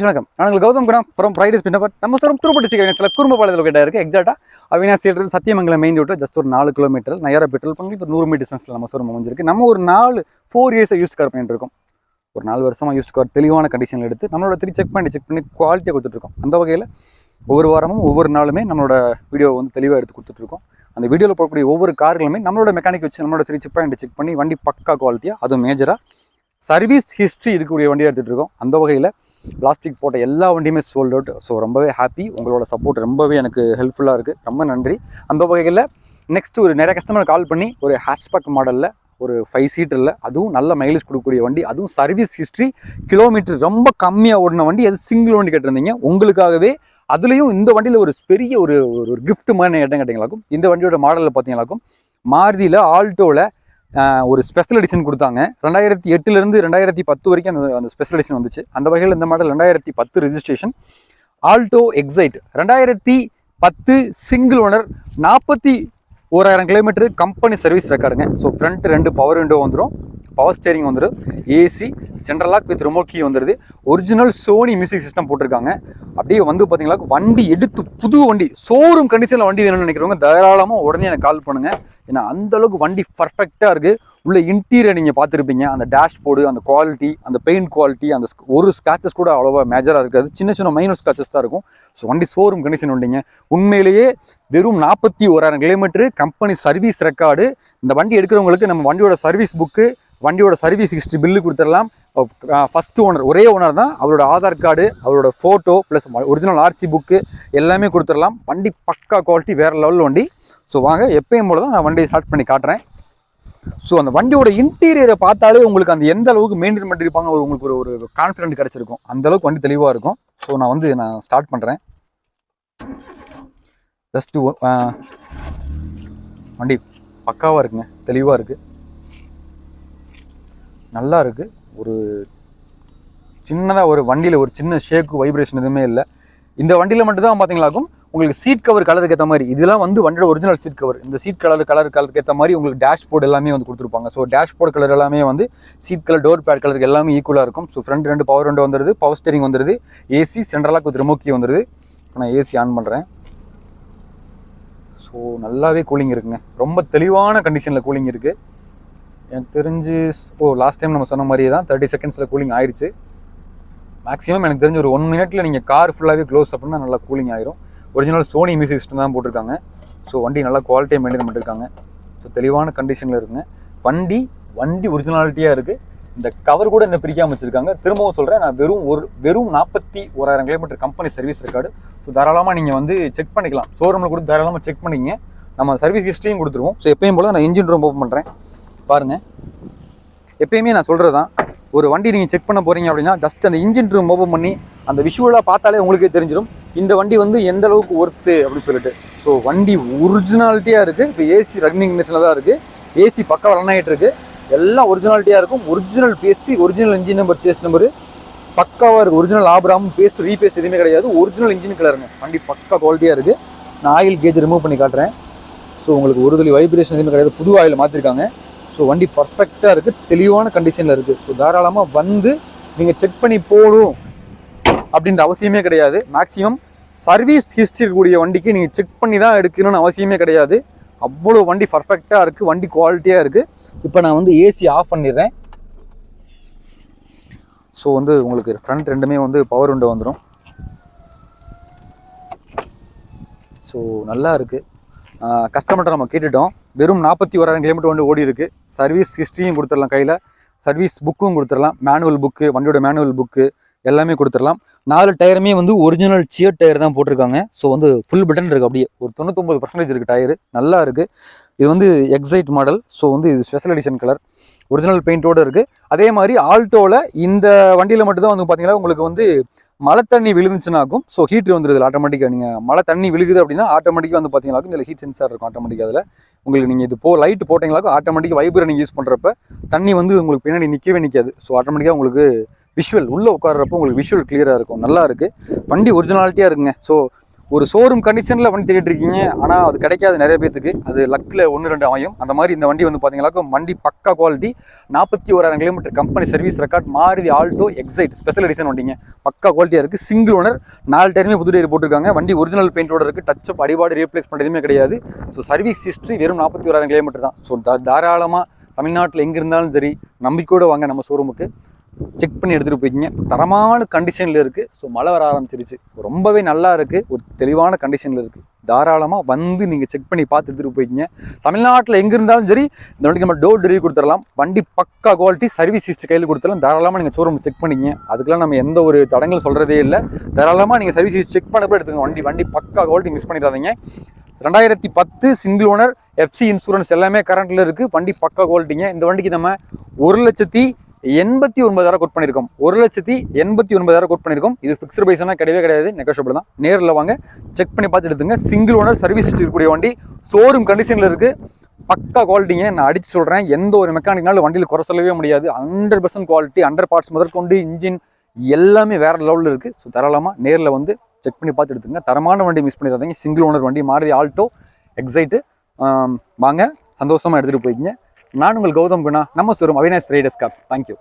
வணக்கம். நான் கௌதம் குணம் ஃப்ரம் ஃப்ரைடேஸ் பின்னப்பட் நம்ம சொல்லும் திருப்பட்டி சில குறும்பபாளையத்தில் கிட்ட இருக்குது. எக்ஸாக்டாக அவினாசியிலிருந்து சத்தியமங்கலம் மெயின் ரோட்டில் ஜஸ்ட் ஒரு 4 கிலோமீட்டர் நயரா பெட்ரோல் பங்கு ஒரு 100 மீட்டர் டிஸ்டன்ஸில் நம்ம ஷோரூம் அமைஞ்சிருக்கு. நம்ம ஒரு 4 இயர்ஸாக யூஸ் கார் பண்ணிட்டு இருக்கோம். ஒரு 4 வருஷமாக யூஸ் கார் தெளிவான கண்டிஷனில் எடுத்து நம்மளோட செக் பண்ணி குவாலிட்டியாக கொடுத்துட்ருக்கோம். அந்த வகையில் ஒவ்வொரு வாரமும் ஒவ்வொரு நாளுமே நம்மளோட வீடியோ வந்து தெளிவாக எடுத்து கொடுத்துட்ருக்கோம். அந்த வீடியோவில் போகக்கூடிய ஒவ்வொரு கார்களுமே நம்மளோட மெக்கானிக் வச்சு நம்மளோட செக் பண்ணி வண்டி பக்கா குவாலிட்டியாக அதுவும் மேஜராக சர்வீஸ் ஹிஸ்ட்ரி இருக்கக்கூடிய வண்டியாக எடுத்துகிட்டு இருக்கோம். அந்த வகையில் பிளாஸ்டிக் போட்ட எல்லா வண்டியுமே சோல்ட் அவுட். ஸோ ரொம்பவே ஹாப்பி. உங்களோட சப்போர்ட் ரொம்பவே எனக்கு ஹெல்ப்ஃபுல்லாக இருக்குது. ரொம்ப நன்றி. அந்த வகையில் நெக்ஸ்ட்டு ஒரு நிறைய கஸ்டமர் கால் பண்ணி ஒரு ஹேஷ்பேக் மாடலில் ஒரு 5 சீட்டரில் அதுவும் நல்ல மைலேஜ் கொடுக்கக்கூடிய வண்டி, அதுவும் சர்வீஸ் ஹிஸ்ட்ரி கிலோமீட்டர் ரொம்ப கம்மியாக ஓடின வண்டி, அது சிங்கிள் வண்டி கேட்டிருந்தீங்க. உங்களுக்காகவே அதுலேயும் இந்த வண்டியில் ஒரு பெரிய ஒரு கிஃப்ட் மாதிரி இடம் கேட்டிங்களாக்கும். இந்த வண்டியோட மாடலில் பார்த்தீங்களாக்கும் மாருதியில் ஆல்டோவில் ஒரு ஸ்பெஷல் எடிஷன் கொடுத்தாங்க. 2008 2010 வரைக்கும் அந்த ஸ்பெஷல் எடிஷன் வந்துச்சு. அந்த வகையில் இந்த model 2010 registration Alto Excite 2010 single owner 41,000 kilometre company service ரெக்கார்டுங்க. ஸோ ஃப்ரண்ட் 2 பவர் விண்டோ வந்துடும், பவர் ஸ்டேரிங் வந்துடும், AC central lock with remote key வந்துடுது, ஒரிஜினல் சோனி மியூசிக் சிஸ்டம் போட்டிருக்காங்க. அப்படியே வந்து பார்த்தீங்களா வண்டி எடுத்து புது வண்டி ஷோரூம் கண்டிஷனில் வண்டி வேணும்னு நினைக்கிறவங்க தாராளமாக உடனே எனக்கு கால் பண்ணுங்கள். ஏன்னா அந்தளவுக்கு வண்டி பர்ஃபெக்டாக இருக்குது. உள்ள இன்டீரியர் நீங்கள் பார்த்துருப்பீங்க, அந்த டேஷ்போர்டு, அந்த குவாலிட்டி, அந்த பெயிண்ட் குவாலிட்டி, அந்த ஒரு ஸ்க்ராச்சஸ் கூட அவ்வளோவா மேஜராக இருக்காது, சின்ன மைனூர் ஸ்க்ராச்சஸ் தான் இருக்கும். ஸோ வண்டி ஷோரூம் கண்டிஷன் வண்டிங்க. உண்மையிலேயே வெறும் 41,000 கிலோமீட்டர் கம்பெனி சர்வீஸ் ரெக்கார்டு. இந்த வண்டி எடுக்கிறவங்களுக்கு நம்ம வண்டியோட சர்வீஸ் புக்கு, வண்டியோட சர்வீஸ் ஹிஸ்ட்ரி பில்லு கொடுத்துடலாம். ஃபஸ்ட்டு ஓனர் ஒரே ஓனர் தான், அவரோட ஆதார் கார்டு, அவரோட photo plus original RC book எல்லாமே கொடுத்துடலாம். வண்டி பக்கா குவாலிட்டி, வேறு லெவல் வண்டி. ஸோ வாங்க, எப்பயும் போல தான் நான் வண்டியை ஸ்டார்ட் பண்ணி காட்டுறேன். ஸோ அந்த வண்டியோட இன்டீரியரை பார்த்தாலே உங்களுக்கு அந்த எந்த அளவுக்கு மெயின்டைன் பண்ணியிருப்பாங்க உங்களுக்கு ஒரு கான்ஃபிடென்ட் கிடச்சிருக்கும். அந்தளவுக்கு வண்டி தெளிவாக இருக்கும். ஸோ நான் ஸ்டார்ட் பண்ணுறேன். ஜஸ்ட்டு வண்டி பக்காவாக இருக்குங்க, தெளிவாக இருக்குது, நல்லா இருக்குது. ஒரு சின்னதாக ஒரு வண்டியில் ஒரு சின்ன ஷேக்கு வைப்ரேஷன் எதுவுமே இல்லை. இந்த வண்டியில் மட்டும்தான் பார்த்தீங்களாக்கும் உங்களுக்கு சீட் கவர் கலருக்கு ஏற்ற மாதிரி, இதெல்லாம் வந்து வண்டியோட ஒரிஜினல் சீட் கவர். இந்த சீட் கலருக்கு ஏற்ற மாதிரி உங்களுக்கு டேஷ்போர்டு எல்லாமே வந்து கொடுத்துருப்பாங்க. ஸோ டேஷ்போர்டு கலர் எல்லாமே வந்து சீட் கலர், டோர் பேட் கலருக்கு எல்லாமே ஈக்குவலாக இருக்கும். ஸோ ஃப்ரண்ட் 2 பவர் விண்டோ வந்துடுது, பவர் ஸ்டேரிங் வந்துடுது, AC central lock with remote key வந்துடுது. இப்போ நான் ஏசி ஆன் பண்ணுறேன். ஸோ நல்லாவே கூலிங் இருக்குங்க, ரொம்ப தெளிவான கண்டிஷனில் கூலிங் இருக்குது. எனக்கு தெரிஞ்சு லாஸ்ட் டைம் நம்ம சொன்ன மாதிரியே தான் 30 செகண்ட்ஸில் கூலிங் ஆயிடுச்சு. மேக்ஸிமம் எனக்கு தெரிஞ்சு ஒரு 1 மினிட்ல நீங்கள் கார் ஃபுல்லாகவே க்ளோஸ் அப்படின்னா நல்லா கூலிங் ஆயிரும். ஒரிஜினல் சோனி மியூசிக் சிஸ்டம் தான் போட்டிருக்காங்க. ஸோ வண்டி நல்லா குவாலிட்டியாக மெயின்டைன் பண்ணியிருக்காங்க. ஸோ தெளிவான கண்டிஷனில் இருக்குங்க. வண்டி ஒரிஜினாலிட்டியாக இருக்குது. இந்த கவர் கூட என்ன பிரிக்காமல் வச்சுருக்காங்க. திரும்பவும் சொல்கிறேன், நான் வெறும் 41,000 kilometre company service record. So தாராளமாக நீங்கள் வந்து செக் பண்ணிக்கலாம். ஷோரூமில் கூட தாராளமாக செக் பண்ணிங்க. நம்ம சர்வீஸ் ஹிஸ்ட்ரியும் கொடுத்துருவோம். ஸோ எப்பயும் போல் நான் இன்ஜின் ரூம் ஓப்பன் பண்ணுறேன். பாருங்கள், எப்பயுமே நான் சொல்கிறது தான், ஒரு வண்டி நீங்கள் செக் பண்ண போகிறீங்க அப்படின்னா ஜஸ்ட் அந்த இன்ஜின் ரூம் ஓப்பன் பண்ணி அந்த விஷுவலாக பார்த்தாலே உங்களுக்கே தெரிஞ்சிடும் இந்த வண்டி வந்து எந்த அளவுக்கு ஒர்த்து அப்படின்னு சொல்லிட்டு. ஸோ வண்டி ஒரிஜினாலிட்டியாக இருக்குது. இப்போ ஏசி ரன்னிங் கண்டிஷனில் தான் இருக்குது, ஏசி பக்கா ரன் ஆகிட்டு இருக்குது, எல்லாம் ஒரிஜினாலிட்டியாக இருக்கும். ஒரிஜினல் பேஸ்ட்டு, original engine number, chassis number பக்காவாக இருக்குது. ஒரிஜினல் ஆப்ராம் பேஸ்ட் ரீபேஸ்ட் எதுவுமே கிடையாது, ஒரிஜினல் இன்ஜின் கலருங்க. வண்டி பக்கா குவாலிட்டியாக இருக்குது. நான் ஆயில் கேஜ் ரிமூவ் பண்ணி காட்டுறேன். ஸோ உங்களுக்கு ஒரு துளி வைப்ரேஷன் எதுவுமே கிடையாது, புது ஆயில் மாற்றிருக்காங்க. ஸோ வண்டி பர்ஃபெக்டாக இருக்குது, தெளிவான கண்டிஷனில் இருக்குது. ஸோ தாராளமாக வந்து நீங்கள் செக் பண்ணி போகணும் அப்படின்ற அவசியமே கிடையாது. மேக்ஸிமம் சர்வீஸ் ஹிஸ்ட்ரி இருக்கக்கூடிய வண்டிக்கு நீங்கள் செக் பண்ணி தான் எடுக்கணும்னு அவசியமே கிடையாது. அவ்வளோ வண்டி பர்ஃபெக்டாக இருக்குது, வண்டி குவாலிட்டியாக இருக்குது. இப்போ நான் வந்து ஏசி ஆஃப் பண்ணிடுறேன். ஸோ வந்து உங்களுக்கு ஃப்ரண்ட் 2மே வந்து பவர் விண்டோ வந்துடும். ஸோ நல்லா இருக்குது. கஸ்டமர்கிட்ட நம்ம கேட்டுட்டோம். வெறும் 41,000 கிலோமீட்டர் வண்டி ஓடி இருக்குது. சர்வீஸ் ஹிஸ்ட்ரியும் கொடுத்துடலாம், கையில் சர்வீஸ் புக்கும் கொடுத்துடலாம், மேனுவல் புக்கு, வண்டியோட மேனுவல் புக்கு எல்லாமே கொடுத்துடலாம். 4 டயருமே வந்து ஒரிஜினல் சியர் டயர் தான் போட்டிருக்காங்க. ஸோ வந்து ஃபுல் பட்டன் இருக்குது, அப்படியே ஒரு 99% இருக்குது டயரு, நல்லா இருக்குது. இது வந்து எக்ஸைட் மாடல். ஸோ வந்து இது ஸ்பெஷல் எடிஷன் கலர், ஒரிஜினல் பெயிண்டோடு இருக்குது. அதே மாதிரி ஆல்டோவில் இந்த வண்டியில் மட்டும்தான் வந்து பார்த்தீங்கன்னா உங்களுக்கு வந்து மழை தண்ணி விழுந்துச்சுனாக்கும் ஸோ ஹீட்ரு வந்துடுது ஆட்டோமேட்டிக்காக. நீங்கள் மழை தண்ணி விழுகுது அப்படின்னா ஆட்டோமேட்டிக்காக வந்து பார்த்தீங்கன்னாக்கும் இதில் ஹீட் சென்சார் இருக்கும் ஆட்டோமேட்டிக்காக. அதில் உங்களுக்கு நீங்கள் இது லைட்டு போட்டிங்களாக்கும் ஆட்டோமேட்டிக்காக வைப்ரேட் நீங்கள் யூஸ் பண்ணுறப்ப தண்ணி வந்து உங்களுக்கு பின்னாடி நிற்கவே நிற்காது. ஸோ ஆட்டோமேட்டிக்காக உங்களுக்கு விஷுவல் உள்ளே உட்கார்றப்போ உங்களுக்கு விஷுவல் கிளியராக இருக்கும், நல்லா இருக்குது. வண்டி ஒரிஜினாலிட்டியாக இருக்குங்க. ஸோ ஒரு ஷோரூம் கண்டிஷனில் வண்டி தேடிட்டு இருக்கீங்க, ஆனால் அது கிடைக்காது நிறைய பேத்துக்கு, அது லக்கில் 1-2 அமையும். அந்த மாதிரி இந்த வண்டி வந்து பார்த்தீங்கன்னாக்கா வண்டி பக்கா quality, 41,000 kilometre company service record, Maruti Alto excite special edition வண்டிங்க. பக்கா குவாலிட்டியாக இருக்குது. சிங்கிள் ஓனர், 4 டயருமே புது டயர் போட்டிருக்காங்க. வண்டி ஒரிஜினல் பெயிண்டோட இருக்குது. டச்சப் அடிபாடு ரீப்ளேஸ் பண்ணுறதுமே கிடையாது. ஸோ சர்வீஸ் ஹிஸ்ட்ரி வெறும் 41,000 கிலோமீட்டர் தான். ஸோ தாராளமாக தமிழ்நாட்டில் எங்கே இருந்தாலும் சரி நம்பிக்கையோடு வாங்க நம்ம ஷோரூமுக்கு. செக் பண்ணி எடுத்துகிட்டு போய்க்கிங்க. தரமான கண்டிஷனில் இருக்குது. ஸோ மழை வர ஆரம்பிச்சிருச்சு, ரொம்பவே நல்லா இருக்குது, ஒரு தெளிவான கண்டிஷனில் இருக்குது. தாராளமாக வந்து நீங்கள் செக் பண்ணி பார்த்து எடுத்துகிட்டு போய்க்கிங்க. தமிழ்நாட்டில் எங்கே இருந்தாலும் சரி இந்த வண்டிக்கு நம்ம டோர் டெலிவரி கொடுத்துடலாம். வண்டி பக்கா குவாலிட்டி, சர்வீஸ் ஹிஸ்ட்ரி கையில் கொடுத்துடலாம். தாராளமாக நீங்கள் ஷோரூம் செக் பண்ணிங்க. அதுக்கெல்லாம் நம்ம எந்த ஒரு தடங்களும் சொல்கிறதே இல்லை. தாராளமாக நீங்கள் சர்வீஸ் ஹிஸ்ட்ரி செக் பண்ணப்போ எடுத்துங்க. வண்டி பக்கா குவாலிட்டி, மிஸ் பண்ணிடாதீங்க. 2010 சிங்கிள் ஓனர், எஃப்சி இன்சூரன்ஸ் எல்லாமே கரண்ட்டில் இருக்குது. வண்டி பக்கா குவாலிட்டிங்க. இந்த வண்டிக்கு நம்ம 1,89,000 கோட் பண்ணியிருக்கோம். 1,89,000 கோட் பண்ணியிருக்கோம். இது ஃபிக்ஸ்டு பிரைஸ்னா கிடையவே கிடையாது, நெகோஷியபிள் தான். நேரில் வாங்க, செக் பண்ணி பார்த்து எடுத்துங்க. சிங்கிள் ஓனர், சர்வீஸ் இருக்கக்கூடிய வண்டி, ஷோரூம் கண்டிஷனில் இருக்குது. பக்கா குவாலிட்டிங்க. நான் அடித்து சொல்கிறேன், எந்த ஒரு மெக்கானிக்னாலும் வண்டியில் குறை சொல்லவே முடியாது. 100% குவாலிட்டி, அண்டர் பார்ட்ஸ் முதற்கொண்டு இன்ஜின் எல்லாமே வேறு லெவலில் இருக்குது. ஸோ தாராளமாக நேரில் வந்து செக் பண்ணி பார்த்து எடுத்துங்க. தரமான வண்டி மிஸ் பண்ணிடாதீங்க. சிங்கிள் ஓனர் வண்டி, மாருதி ஆல்டோ எக்ஸைட்டு. வாங்க, சந்தோஷமாக எடுத்துகிட்டு போய்க்கிங்க. நான் உங்கள் கௌதம் குணா, நம்ம showroom Avinash Riders cars. Thank you.